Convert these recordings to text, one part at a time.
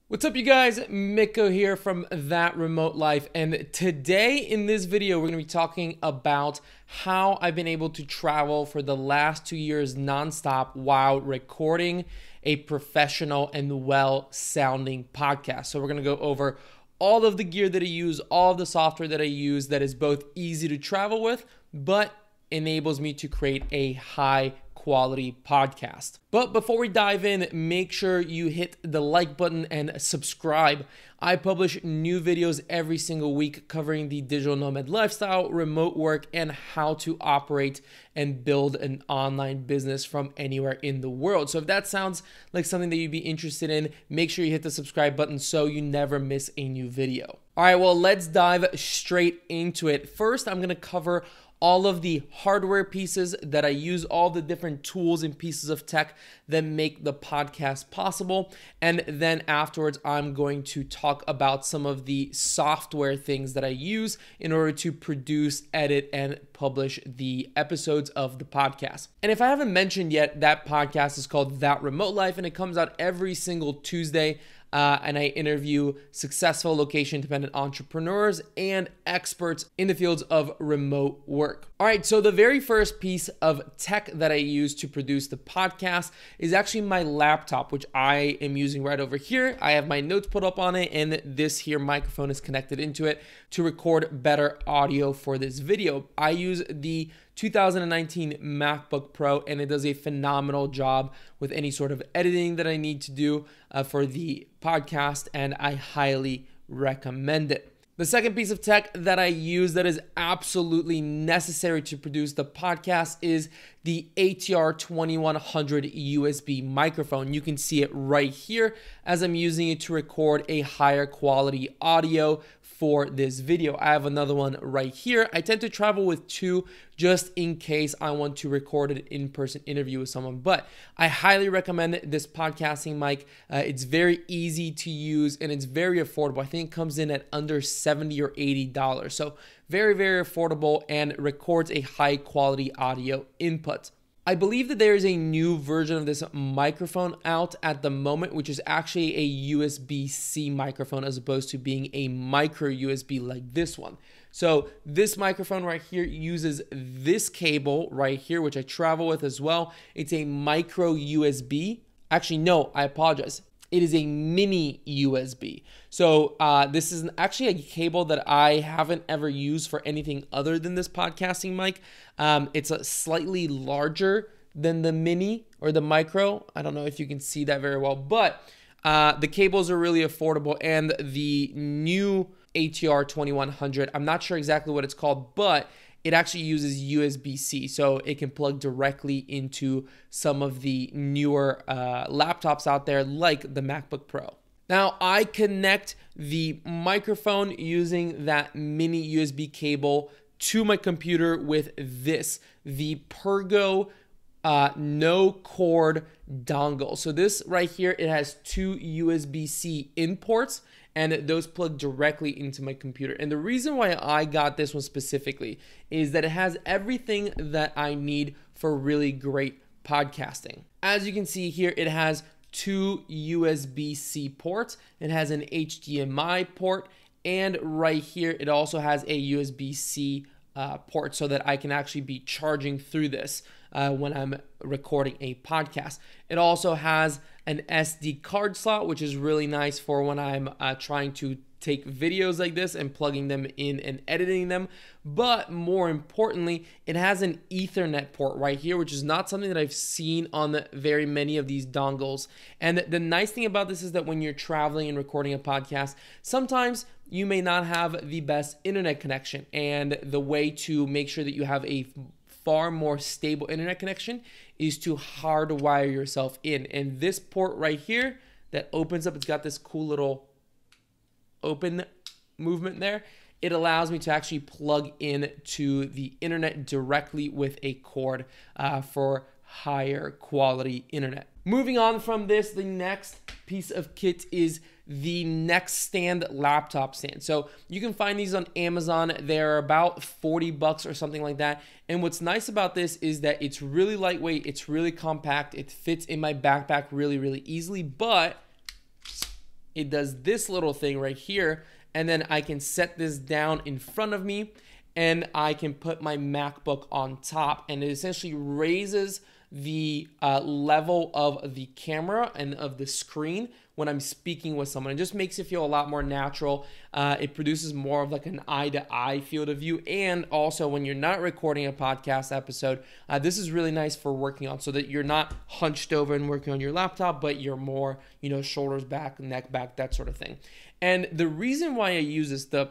What's up, you guys? Mikko here from That Remote Life, and today in this video we're going to be talking about how I've been able to travel for the last 2 years nonstop while recording a professional and well-sounding podcast. So we're going to go over all of the gear that I use, all of the software that I use that is both easy to travel with, but enables me to create a high quality podcast. But before we dive in, make sure you hit the like button and subscribe. I publish new videos every single week covering the digital nomad lifestyle, remote work, and how to operate and build an online business from anywhere in the world. So if that sounds like something that you'd be interested in, make sure you hit the subscribe button so you never miss a new video. All right, well, let's dive straight into it. First, I'm gonna cover all of the hardware pieces that I use, all the different tools and pieces of tech that make the podcast possible. And then afterwards, I'm going to talk about some of the software things that I use in order to produce, edit, and publish the episodes of the podcast. And if I haven't mentioned yet, that podcast is called That Remote Life, and it comes out every single Tuesday. And I interview successful location-dependent entrepreneurs and experts in the fields of remote work. All right, so the very first piece of tech that I use to produce the podcast is actually my laptop, which I am using right over here. I have my notes put up on it, and this here microphone is connected into it to record better audio for this video. I use the 2019 MacBook Pro, and it does a phenomenal job with any sort of editing that I need to do for the podcast, and I highly recommend it. The second piece of tech that I use that is absolutely necessary to produce the podcast is the ATR 2100 USB microphone. You can see it right here as I'm using it to record a higher quality audio for this video. I have another one right here. I tend to travel with two just in case I want to record an in-person interview with someone, but I highly recommend this podcasting mic. It's very easy to use and it's very affordable. I think it comes in at under $70 or $80. So very, very affordable and records a high quality audio input. I believe that there is a new version of this microphone out at the moment, which is actually a USB-C microphone as opposed to being a micro USB like this one. So this microphone right here uses this cable right here, which I travel with as well. It's a micro USB. Actually, no, I apologize. It is a mini USB. So this is actually a cable that I haven't ever used for anything other than this podcasting mic. It's a slightly larger than the mini or the micro. I don't know if you can see that very well, but the cables are really affordable, and the new ATR 2100, I'm not sure exactly what it's called, but it actually uses USB-C, so it can plug directly into some of the newer laptops out there like the MacBook Pro. Now, I connect the microphone using that mini USB cable to my computer with the Pergo no cord dongle. So this right here, it has two USB-C in ports, and those plug directly into my computer. And the reason why I got this one specifically is that it has everything that I need for really great podcasting. As you can see here, it has two USB-C ports. It has an HDMI port, and right here, it also has a USB-C port so that I can actually be charging through this when I'm recording a podcast. It also has an SD card slot, which is really nice for when I'm trying to take videos like this and plugging them in and editing them. But more importantly, it has an Ethernet port right here, which is not something that I've seen on very many of these dongles. And the nice thing about this is that when you're traveling and recording a podcast, sometimes you may not have the best internet connection. And the way to make sure that you have a far more stable internet connection is to hardwire yourself in. And this port right here that opens up, it's got this cool little open movement there. It allows me to actually plug in to the internet directly with a cord for higher quality internet. Moving on from this, the next piece of kit is the NextStand laptop stand. So you can find these on Amazon. They're about 40 bucks or something like that. And what's nice about this is that it's really lightweight, it's really compact, it fits in my backpack really, really easily, but it does this little thing right here, and then I can set this down in front of me, and I can put my MacBook on top, and it essentially raises the level of the camera and of the screen when I'm speaking with someone. It just makes it feel a lot more natural. It produces more of like an eye-to-eye field of view. And also when you're not recording a podcast episode, this is really nice for working on, so that you're not hunched over and working on your laptop, but you're more, shoulders back, neck back, that sort of thing. And the reason why I use this, the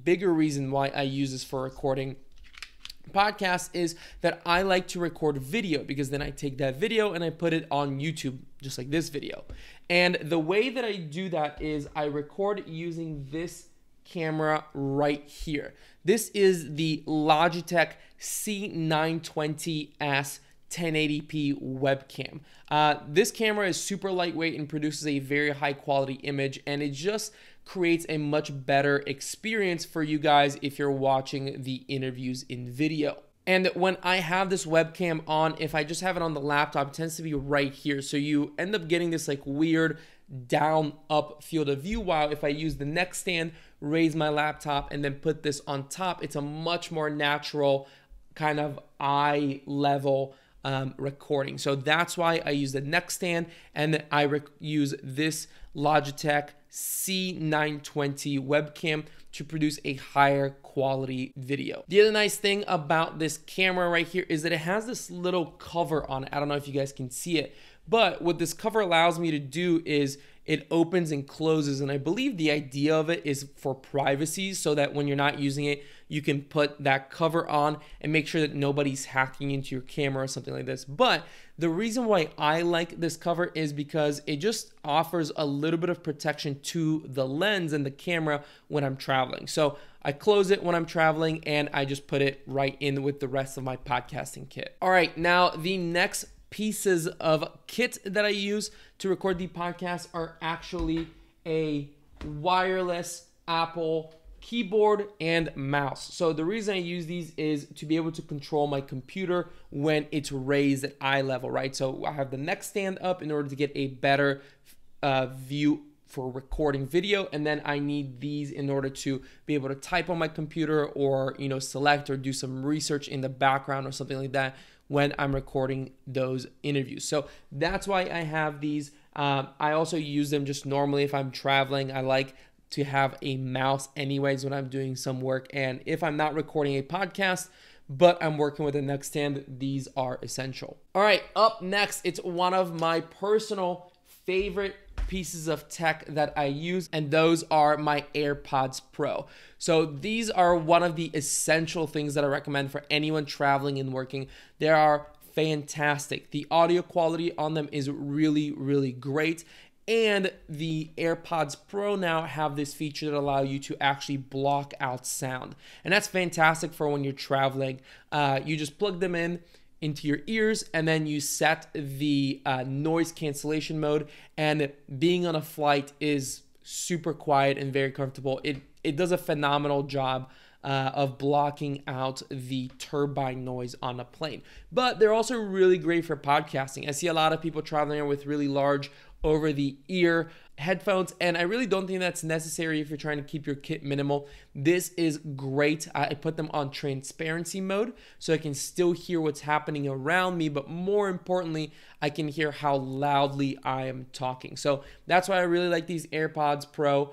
bigger reason why I use this for recording podcast, is that I like to record video, because then I take that video and I put it on YouTube, just like this video. And the way that I do that is I record using this camera right here. This is the Logitech C920S 1080p webcam. This camera is super lightweight and produces a very high quality image, and it just creates a much better experience for you guys if you're watching the interviews in video. And when I have this webcam on, if I just have it on the laptop, it tends to be right here. So you end up getting this like weird down up field of view, while if I use the neck stand, raise my laptop, and then put this on top, it's a much more natural kind of eye level recording. So that's why I use the neck stand, and I use this Logitech C920 webcam to produce a higher quality video. The other nice thing about this camera right here is that it has this little cover on it. I don't know if you guys can see it, but what this cover allows me to do is it opens and closes, and I believe the idea of it is for privacy, so that when you're not using it, you can put that cover on and make sure that nobody's hacking into your camera or something like this. But the reason why I like this cover is because it just offers a little bit of protection to the lens and the camera when I'm traveling. So I close it when I'm traveling, and I just put it right in with the rest of my podcasting kit. All right, now the next pieces of kit that I use to record the podcast are actually a wireless Apple keyboard and mouse. So the reason I use these is to be able to control my computer when it's raised at eye level, right? So I have the neck stand up in order to get a better view for recording video, and then I need these in order to be able to type on my computer, or select or do some research in the background or something like that when I'm recording those interviews. So that's why I have these. I also use them just normally if I'm traveling. I like to have a mouse anyways when I'm doing some work, and if I'm not recording a podcast but I'm working with a neck stand, these are essential. All right, up next, it's one of my personal favorite pieces of tech that I use, and those are my AirPods Pro. So these are one of the essential things that I recommend for anyone traveling and working. They are fantastic. The audio quality on them is really, really great. And the AirPods Pro now have this feature that allow you to actually block out sound. And that's fantastic for when you're traveling. You just plug them into your ears, and then you set the noise cancellation mode, and being on a flight is super quiet and very comfortable. It does a phenomenal job of blocking out the turbine noise on a plane. But they're also really great for podcasting. I see a lot of people traveling with really large over-the-ear headphones, and I really don't think that's necessary if you're trying to keep your kit minimal. This is great. I put them on transparency mode so I can still hear what's happening around me, but more importantly, I can hear how loudly I am talking. So that's why I really like these AirPods Pro.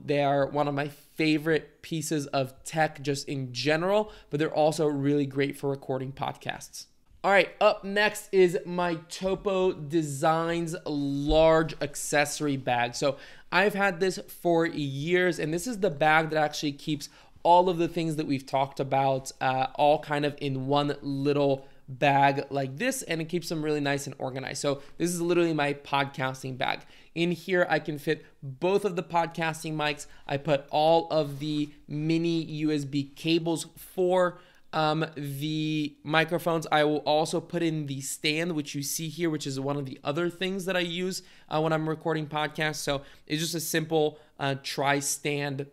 They are one of my favorite pieces of tech just in general, but they're also really great for recording podcasts. All right, up next is my Topo Designs large accessory bag. So I've had this for years, and this is the bag that actually keeps all of the things that we've talked about all kind of in one little bag like this, and it keeps them really nice and organized. So this is literally my podcasting bag. In here, I can fit both of the podcasting mics. I put all of the mini USB cables for the microphones. I will also put in the stand, which you see here, which is one of the other things that I use when I'm recording podcasts. So it's just a simple tripod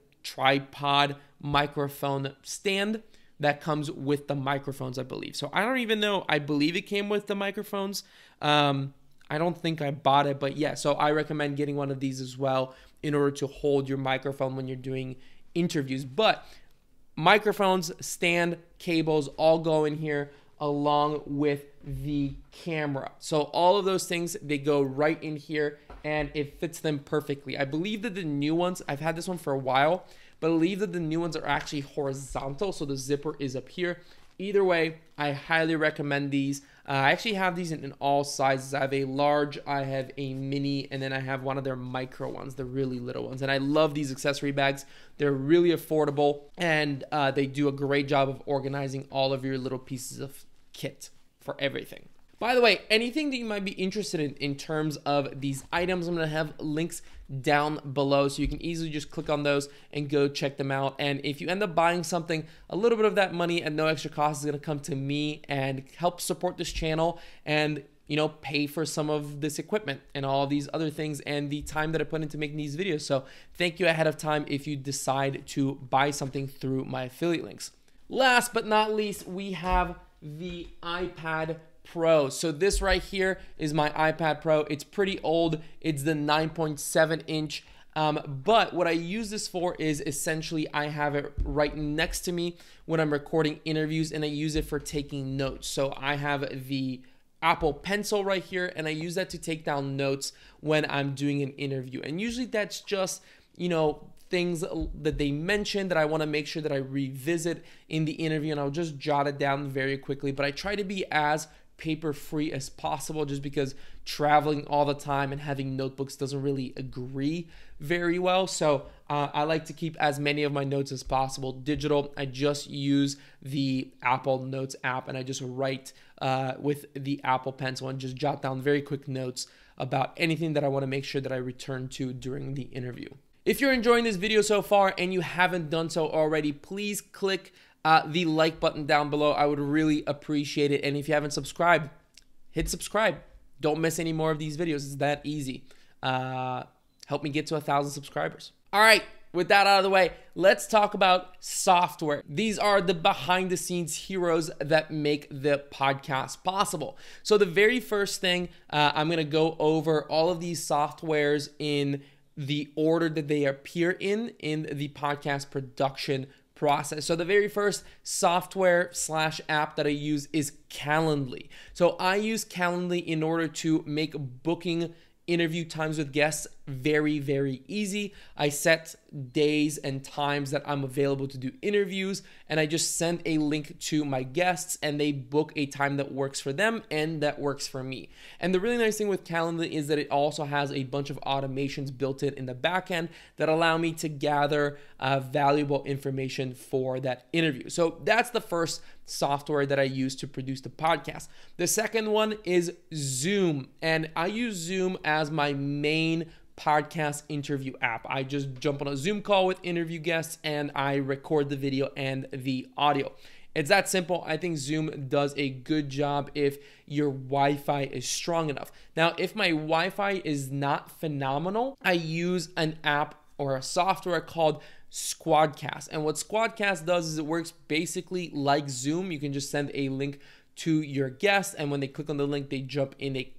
microphone stand that comes with the microphones, I believe. So I don't even know. I believe it came with the microphones. I don't think I bought it, but yeah, so I recommend getting one of these as well. in order to hold your microphone when you're doing interviews. But microphones, stand, cables all go in here along with the camera. So all of those things, they go right in here and it fits them perfectly. I believe that the new ones, I've had this one for a while, but I believe that the new ones are actually horizontal, so the zipper is up here. Either way, I highly recommend these. I actually have these in all sizes. I have a large, I have a mini, and then I have one of their micro ones, the really little ones. And I love these accessory bags. They're really affordable, and they do a great job of organizing all of your little pieces of kit for everything. By the way, anything that you might be interested in terms of these items, I'm going to have links down below so you can easily just click on those and go check them out. And if you end up buying something, a little bit of that money at no extra cost is going to come to me and help support this channel and, you know, pay for some of this equipment and all of these other things and the time that I put into making these videos. So thank you ahead of time if you decide to buy something through my affiliate links. Last but not least, we have the iPad Pro. So this right here is my iPad Pro. It's pretty old. It's the 9.7 inch. But what I use this for is essentially I have it right next to me when I'm recording interviews, and I use it for taking notes. So I have the Apple Pencil right here, and I use that to take down notes when I'm doing an interview. And usually that's just, you know, things that they mentioned that I want to make sure that I revisit in the interview, and I'll just jot it down very quickly. But I try to be as paper-free as possible, just because traveling all the time and having notebooks doesn't really agree very well. So I like to keep as many of my notes as possible digital. I just use the Apple Notes app, and I just write with the Apple Pencil and just jot down very quick notes about anything that I want to make sure that I return to during the interview. If you're enjoying this video so far and you haven't done so already, please click the like button down below. I would really appreciate it. And if you haven't subscribed, hit subscribe. Don't miss any more of these videos. It's that easy. Help me get to 1,000 subscribers. All right, with that out of the way, let's talk about software. These are the behind the scenes heroes that make the podcast possible. So the very first thing, I'm gonna go over all of these softwares in the order that they appear in the podcast production process. So the very first software / app that I use is Calendly. So I use Calendly in order to make booking interview times with guests very, very easy. I set days and times that I'm available to do interviews, and I just send a link to my guests and they book a time that works for them and that works for me. And the really nice thing with Calendly is that it also has a bunch of automations built in the back end that allow me to gather valuable information for that interview. So that's the first software that I use to produce the podcast. The second one is Zoom, and I use Zoom as my main podcast interview app. I just jump on a Zoom call with interview guests and I record the video and the audio. It's that simple. I think Zoom does a good job if your Wi-Fi is strong enough. Now, if my Wi-Fi is not phenomenal, I use an app or a software called Squadcast. And what Squadcast does is it works basically like Zoom. You can just send a link to your guest, and when they click on the link, they jump in a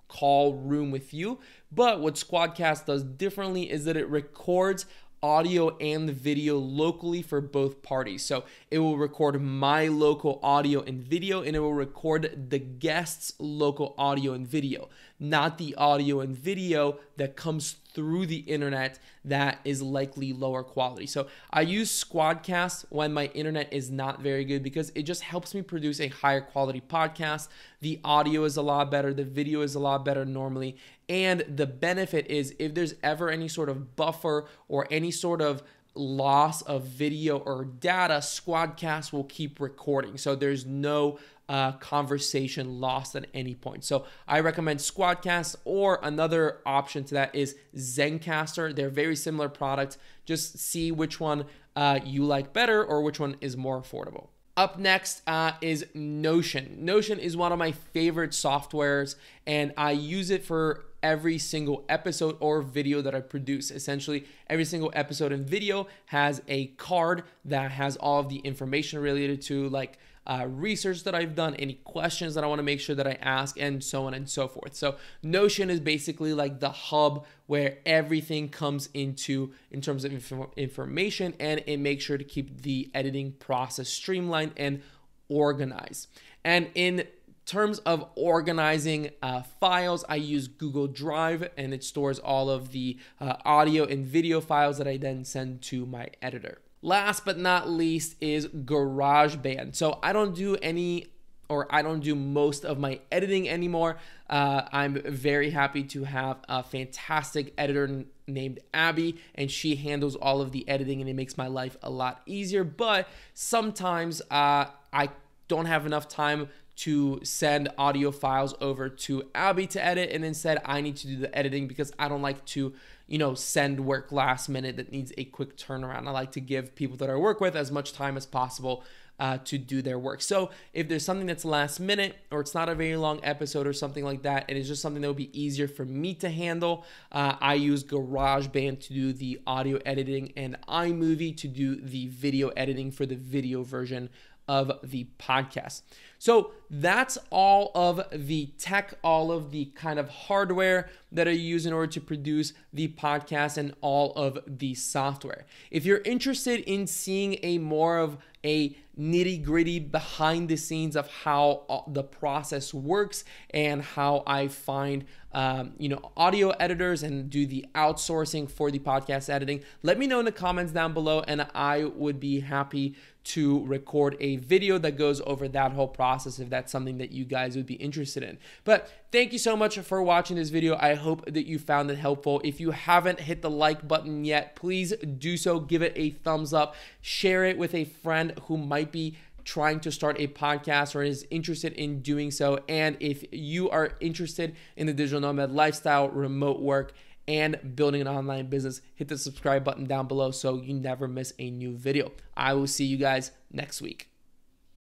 call room with you. But what Squadcast does differently is that it records audio and video locally for both parties. So it will record my local audio and video, and it will record the guest's local audio and video, not the audio and video that comes through the internet that is likely lower quality. So I use Squadcast when my internet is not very good because it just helps me produce a higher quality podcast. The audio is a lot better, the video is a lot better normally, and the benefit is if there's ever any sort of buffer or any sort of loss of video or data, Squadcast will keep recording. So there's no conversation lost at any point. So I recommend Squadcast, or another option to that is Zencastr. They're very similar products. Just see which one you like better or which one is more affordable. Up next is Notion. Notion is one of my favorite softwares, and I use it for every single episode or video that I produce. Essentially, every single episode and video has a card that has all of the information related to, like research that I've done, any questions that I want to make sure that I ask, and so on and so forth. So Notion is basically like the hub where everything comes into in terms of information, and it makes sure to keep the editing process streamlined and organized. And in terms of organizing files, I use Google Drive, and it stores all of the audio and video files that I then send to my editor. Last but not least is GarageBand. So I don't do most of my editing anymore. I'm very happy to have a fantastic editor named Abby, and she handles all of the editing, and it makes my life a lot easier. But sometimes I don't have enough time to send audio files over to Abby to edit, and instead I need to do the editing because I don't like to, send work last minute that needs a quick turnaround. I like to give people that I work with as much time as possible to do their work. So if there's something that's last minute, or it's not a very long episode or something like that, and it's just something that would be easier for me to handle, I use GarageBand to do the audio editing and iMovie to do the video editing for the video version of the podcast. So that's all of the tech, all of the kind of hardware that I use in order to produce the podcast, and all of the software. If you're interested in seeing a more of a nitty-gritty behind the scenes of how the process works and how I find audio editors and do the outsourcing for the podcast editing, let me know in the comments down below, and I would be happy to record a video that goes over that whole process if that's something that you guys would be interested in. But thank you so much for watching this video. I hope that you found it helpful. If you haven't hit the like button yet, please do so. Give it a thumbs up. Share it with a friend who might be trying to start a podcast or is interested in doing so. And if you are interested in the digital nomad lifestyle, remote work, and building an online business, hit the subscribe button down below so you never miss a new video. I will see you guys next week.